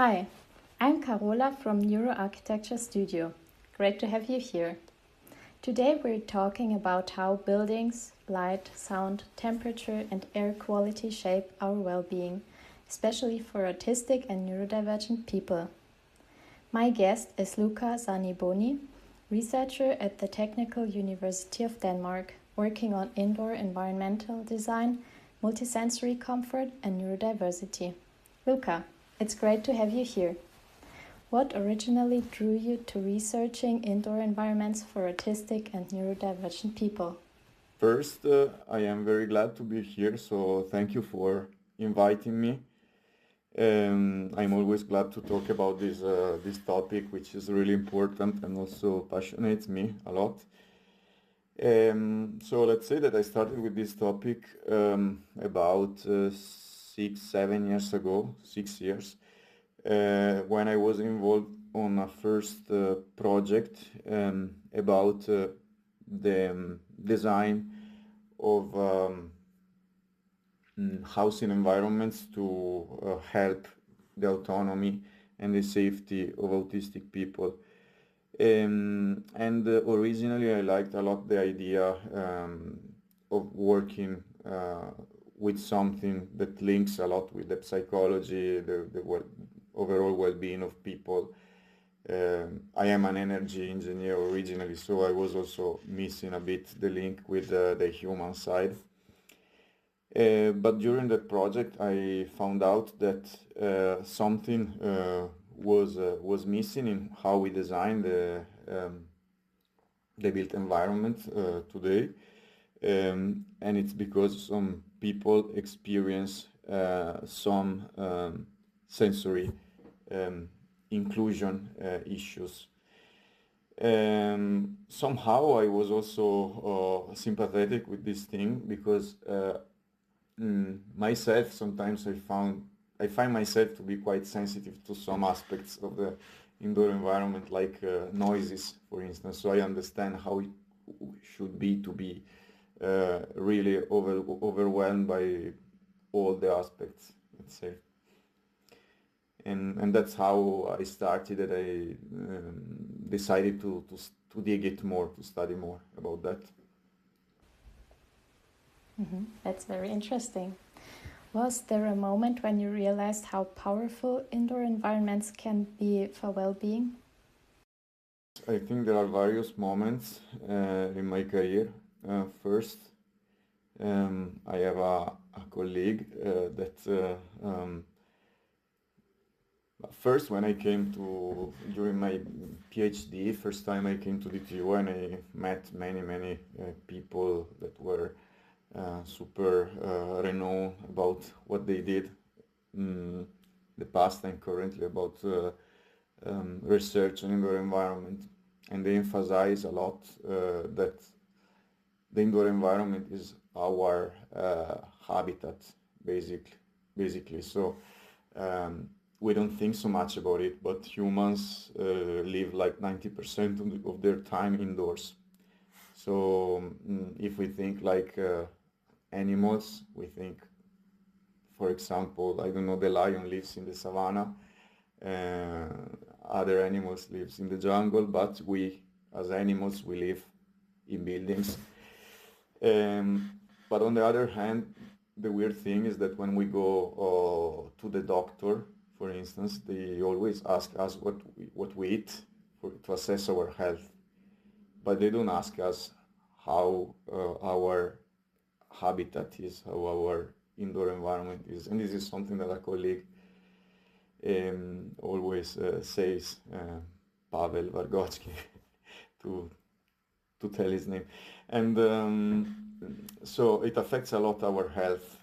Hi, I'm Carola from Neuroarchitecture Studio. Great to have you here. Today we're talking about how buildings, light, sound, temperature, and air quality shape our well-being, especially for autistic and neurodivergent people. My guest is Luca Zaniboni, researcher at the Technical University of Denmark, working on indoor environmental design, multisensory comfort, and neurodiversity. Luca, it's great to have you here. What originally drew you to researching indoor environments for autistic and neurodivergent people? First, I am very glad to be here, so thank you for inviting me. I'm always glad to talk about this topic, which is really important and also passionates me a lot. So let's say that I started with this topic about 6 years ago, 6 years, when I was involved on a first project about the design of housing environments to help the autonomy and the safety of autistic people. And originally I liked a lot the idea of working with something that links a lot with the psychology, the overall well-being of people. I am an energy engineer originally, so I was also missing a bit the link with the human side. But during the project, I found out that something was missing in how we design the built environment today, and it's because some people experience some sensory inclusion issues. Somehow I was also sympathetic with this thing because myself sometimes I find myself to be quite sensitive to some aspects of the indoor environment, like noises, for instance. So I understand how it should be to be really overwhelmed by all the aspects, let's say. And that's how I started, that I decided to dig it more, to study more about that. That's very interesting. Was there a moment when you realized how powerful indoor environments can be for well-being? I think there are various moments in my career. First, I have a colleague that first, when I came during my PhD, first time I came to the TU, and I met many people that were super renowned about what they did in the past and currently about research on indoor environment. And they emphasize a lot that the indoor environment is our habitat, basically. So we don't think so much about it, but humans live like 90% of their time indoors. So if we think like animals, we think, for example, I don't know, the lion lives in the savannah, other animals lives in the jungle, but we, as animals, we live in buildings. But on the other hand, the weird thing is that when we go to the doctor, for instance, they always ask us what we eat to assess our health, but they don't ask us how our habitat is, how our indoor environment is. And this is something that a colleague always says, Pavel Vargotsky, to tell his name. And so it affects a lot our health.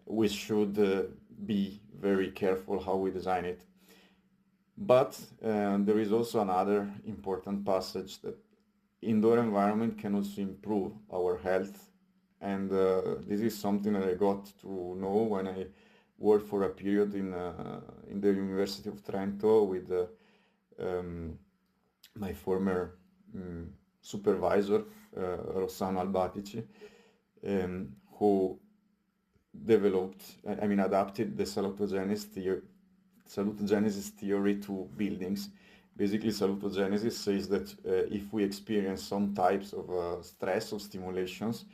We should be very careful how we design it. But there is also another important passage, that indoor environment can also improve our health. And this is something that I got to know when I worked for a period in the University of Trento with my former supervisor, Rossano Albatici, who adapted the salatogenesis salutogenesis theory to buildings. Basically, salutogenesis says that if we experience some types of stress or stimulations,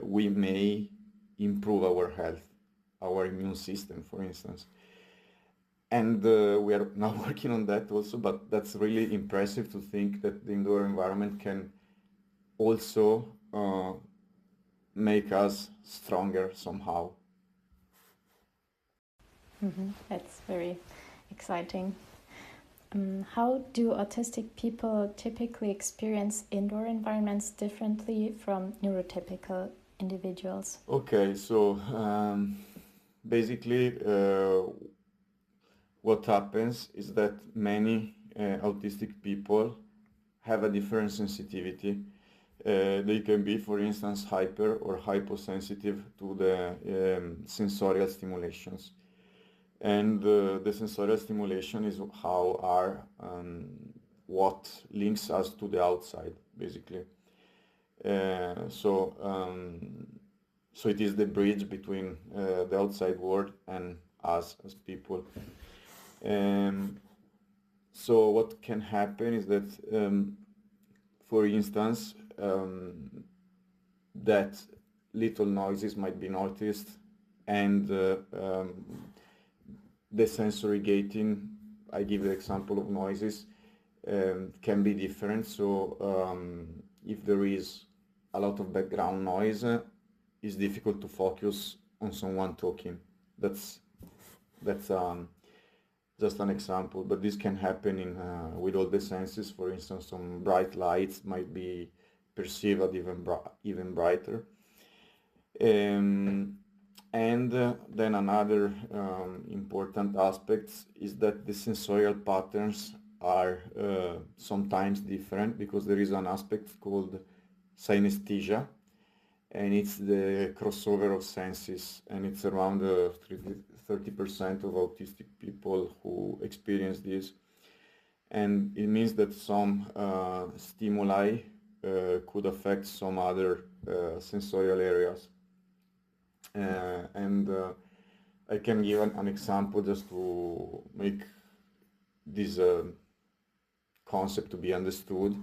we may improve our health, our immune system, for instance. And we are now working on that also, but that's really impressive to think that the indoor environment can also make us stronger somehow. That's very exciting. How do autistic people typically experience indoor environments differently from neurotypical individuals? Okay, so basically what happens is that many autistic people have a different sensitivity. They can be, for instance, hyper or hyposensitive to the sensorial stimulations. And the sensorial stimulation is what links us to the outside, basically. So it is the bridge between the outside world and us as people. So what can happen is that, for instance, that little noises might be noticed, and the sensory gating, I give the example of noises, can be different. So if there is a lot of background noise, it's difficult to focus on someone talking. That's just an example, but this can happen with all the senses. For instance, some bright lights might be perceived as even brighter. And then another important aspect is that the sensorial patterns are sometimes different, because there is an aspect called synesthesia, and it's the crossover of senses, and it's around 30% of autistic people who experience this. And it means that some stimuli could affect some other sensorial areas. And I can give an example just to make this concept to be understood.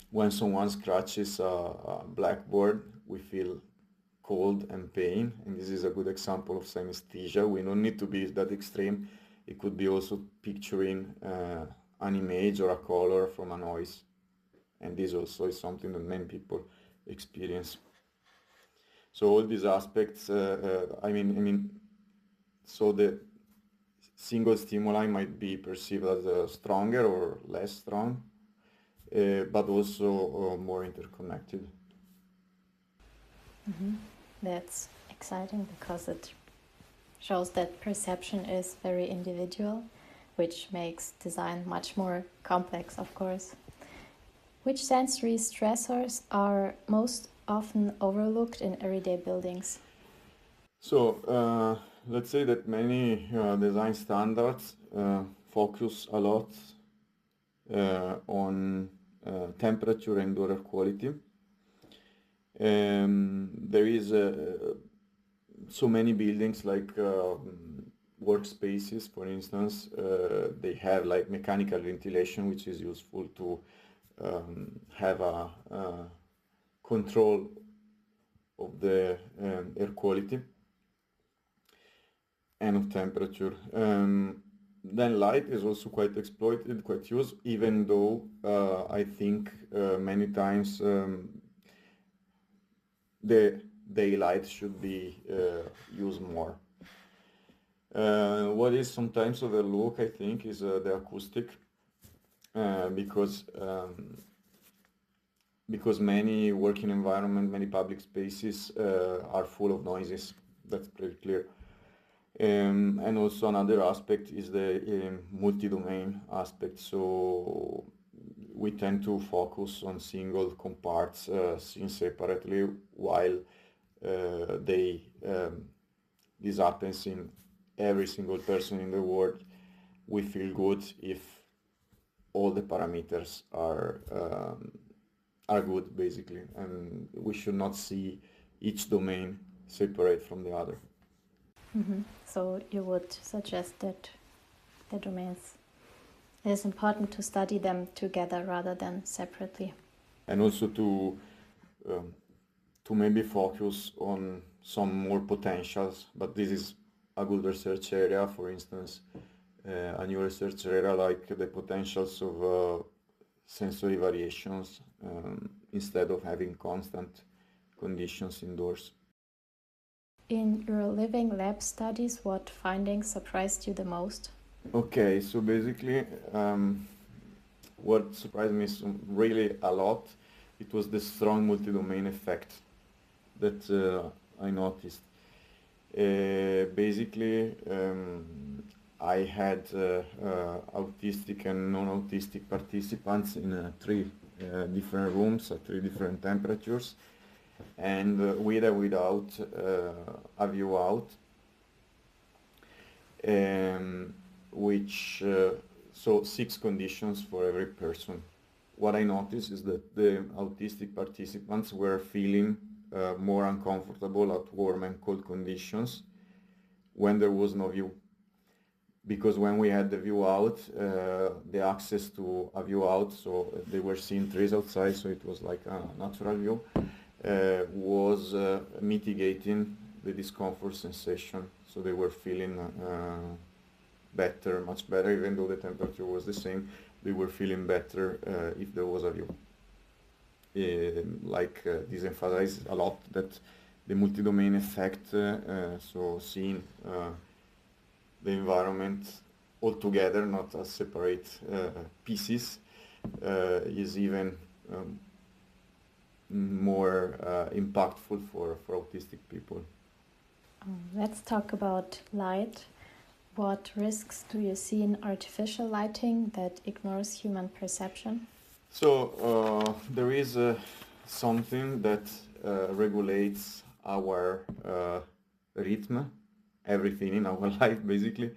When someone scratches a blackboard, we feel cold and pain, and this is a good example of synesthesia. We don't need to be that extreme. It could be also picturing an image or a color from a noise, and this also is something that many people experience. So all these aspects, so the single stimuli might be perceived as stronger or less strong, but also more interconnected. That's exciting, because it shows that perception is very individual, which makes design much more complex, of course. Which sensory stressors are most often overlooked in everyday buildings? So let's say that many design standards focus a lot on temperature and odor quality. There is so many buildings, like workspaces, for instance, they have like mechanical ventilation, which is useful to have a control of the air quality and of temperature. Then light is also quite exploited, quite used, even though I think many times the daylight should be used more. What is sometimes overlooked, I think, is the acoustic, because many working environment, many public spaces are full of noises. That's pretty clear. And also another aspect is the multi-domain aspect. So we tend to focus on single comparts seen separately, while this happens in every single person in the world. We feel good if all the parameters are good, basically, and we should not see each domain separate from the other. So you would suggest that the domains, it is important to study them together rather than separately. And also to maybe focus on some more potentials, but this is a good research area, for instance, a new research area like the potentials of sensory variations instead of having constant conditions indoors. In your living lab studies, what findings surprised you the most? Okay, so basically what surprised me really a lot, it was the strong multi-domain effect that I noticed. Basically, I had autistic and non-autistic participants in three different rooms at three different temperatures, and with or without a view out, which so 6 conditions for every person. What I noticed is that the autistic participants were feeling more uncomfortable at warm and cold conditions when there was no view. Because when we had the view out, the access to a view out, so they were seeing trees outside, so it was like a natural view, was mitigating the discomfort sensation. So they were feeling better, much better, even though the temperature was the same. They were feeling better if there was a view. This emphasizes a lot that the multi-domain effect, so seeing the environment all together, not as separate pieces, is even more impactful for autistic people. Let's talk about light. What risks do you see in artificial lighting that ignores human perception? So there is something that regulates our rhythm. Everything in our life basically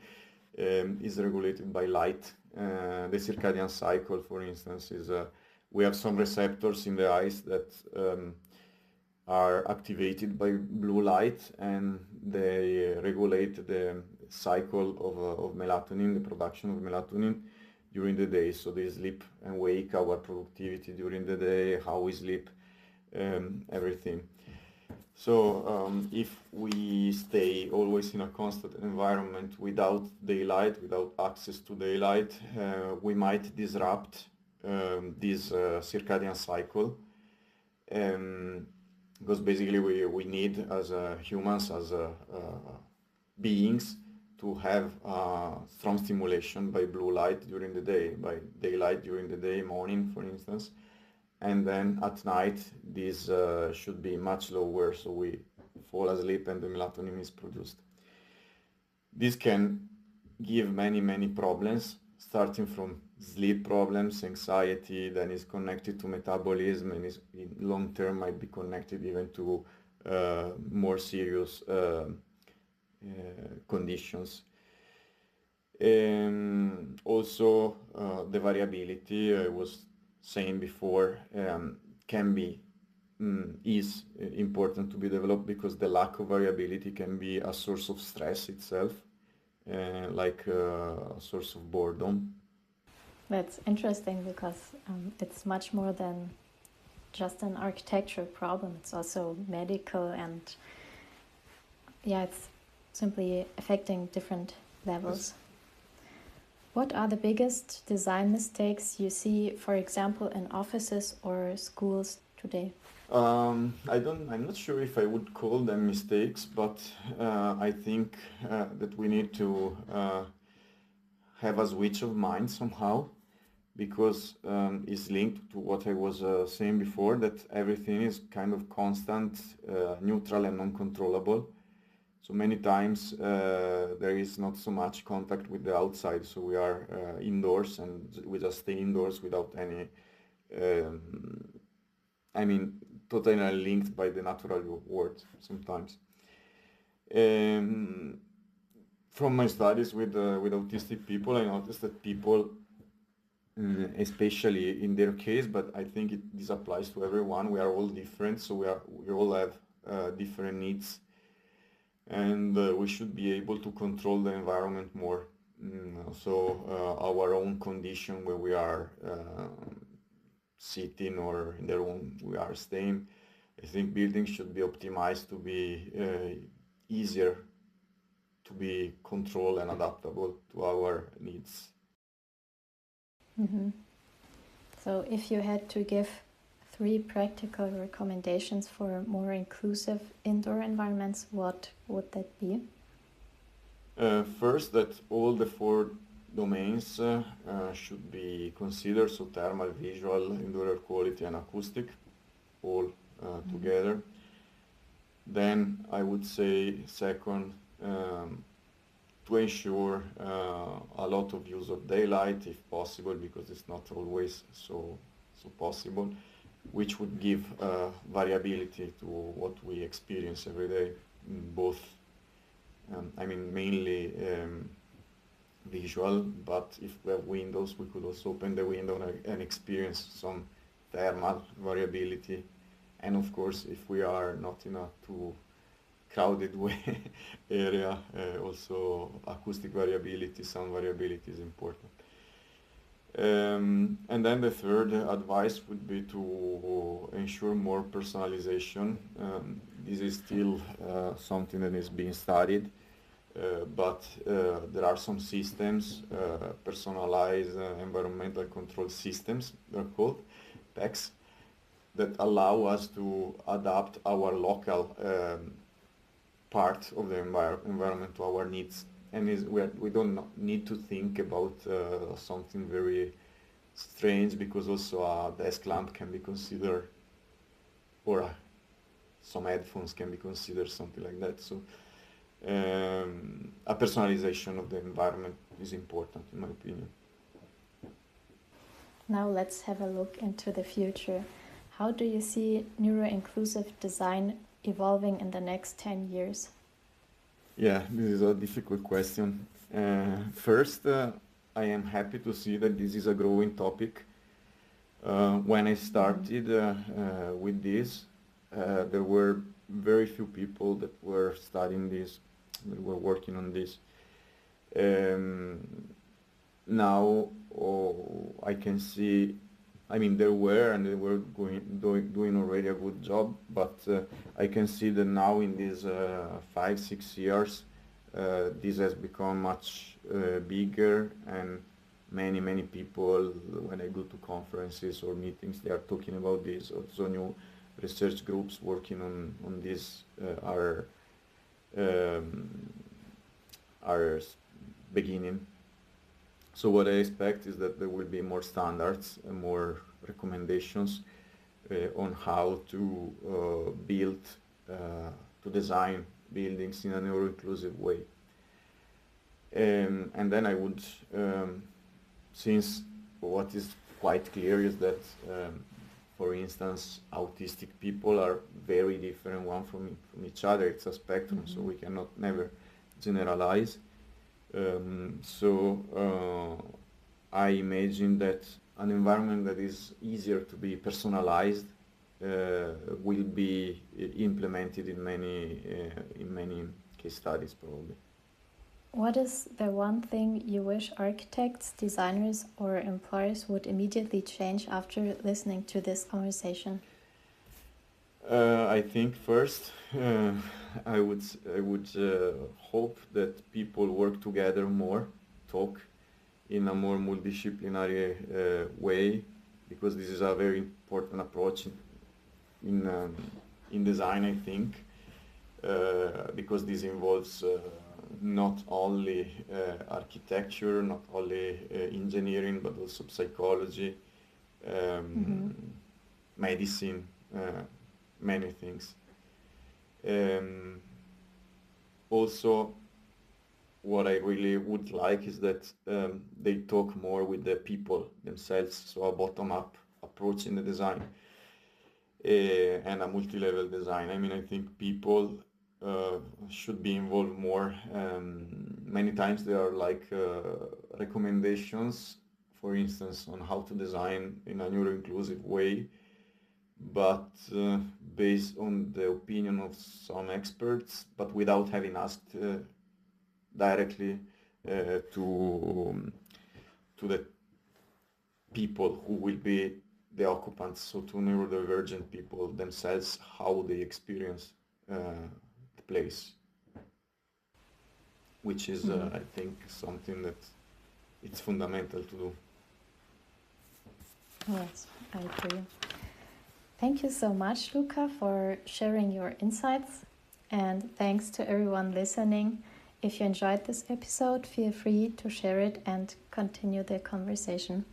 is regulated by light. The circadian cycle, for instance, is we have some receptors in the eyes that are activated by blue light, and they regulate the cycle of melatonin, the production of melatonin during the day. So they sleep and wake, our productivity during the day, how we sleep, everything. So if we stay always in a constant environment without daylight, without access to daylight, we might disrupt this circadian cycle, because basically we need, as humans, as beings, to have strong stimulation by blue light during the day, by daylight during the day, morning for instance, and then at night this should be much lower, so we fall asleep and the melatonin is produced. This can give many problems, starting from sleep problems, anxiety, then is connected to metabolism, and is in long term might be connected even to more serious conditions. Also the variability I was saying before can be is important to be developed, because the lack of variability can be a source of stress itself, like a source of boredom. That's interesting, because it's much more than just an architectural problem. It's also medical, and yeah, it's simply affecting different levels. Yes. What are the biggest design mistakes you see, for example, in offices or schools today? I'm not sure if I would call them mistakes, but I think that we need to have a switch of mind somehow, because it's linked to what I was saying before, that everything is kind of constant, neutral and non-controllable. So many times there is not so much contact with the outside, so we are indoors and we just stay indoors without any, totally linked by the natural world sometimes. From my studies with autistic people, I noticed that people, especially in their case, but I think this applies to everyone, we are all different, so we all have different needs. and we should be able to control the environment more. So our own condition where we are sitting or in the room we are staying, I think buildings should be optimized to be easier to be controlled and adaptable to our needs. So if you had to give 3 practical recommendations for more inclusive indoor environments, what would that be? First, that all the 4 domains should be considered, so thermal, visual, indoor air quality, and acoustic, all together. Then I would say second, to ensure a lot of use of daylight if possible, because it's not always so possible, which would give variability to what we experience every day, both I mean mainly visual, but if we have windows we could also open the window and experience some thermal variability. And of course, if we are not in a too crowded way area, also acoustic variability, sound variability is important. And then the third advice would be to ensure more personalization. This is still something that is being studied, but there are some systems, personalized environmental control systems, they're called PECs, that allow us to adapt our local part of the environment to our needs. And we don't need to think about something very strange, because also a desk lamp can be considered, or some headphones can be considered something like that. So a personalization of the environment is important, in my opinion. Now let's have a look into the future. How do you see neuro-inclusive design evolving in the next 10 years? Yeah, this is a difficult question. First, I am happy to see that this is a growing topic. When I started with this, there were very few people that were studying this, that were working on this. Now I can see, I mean, there were, and they were doing already a good job, but I can see that now in these 5-6 years, this has become much bigger, and many people, when I go to conferences or meetings, they are talking about this. Also new research groups working on this are beginning. So what I expect is that there will be more standards and more recommendations on how to build, to design buildings in a neuro-inclusive way. And then I would, since what is quite clear is that, for instance, autistic people are very different one from each other. It's a spectrum, so we cannot never generalize. I imagine that an environment that is easier to be personalized will be implemented in many case studies, probably. What is the one thing you wish architects, designers, or employers would immediately change after listening to this conversation? I think first, I would hope that people work together more, talk in a more multidisciplinary way, because this is a very important approach in design, I think, because this involves not only architecture, not only engineering, but also psychology, medicine, many things. Also, what I really would like is that they talk more with the people themselves, so a bottom-up approach in the design and a multi-level design. I mean, I think people should be involved more. Many times there are like recommendations, for instance, on how to design in a neuro-inclusive way, but based on the opinion of some experts, but without having asked directly to the people who will be the occupants, so to neurodivergent people themselves, how they experience the place, which is, I think, something that it's fundamental to do. Yes, I agree. Thank you so much, Luca, for sharing your insights, and thanks to everyone listening. If you enjoyed this episode, feel free to share it and continue the conversation.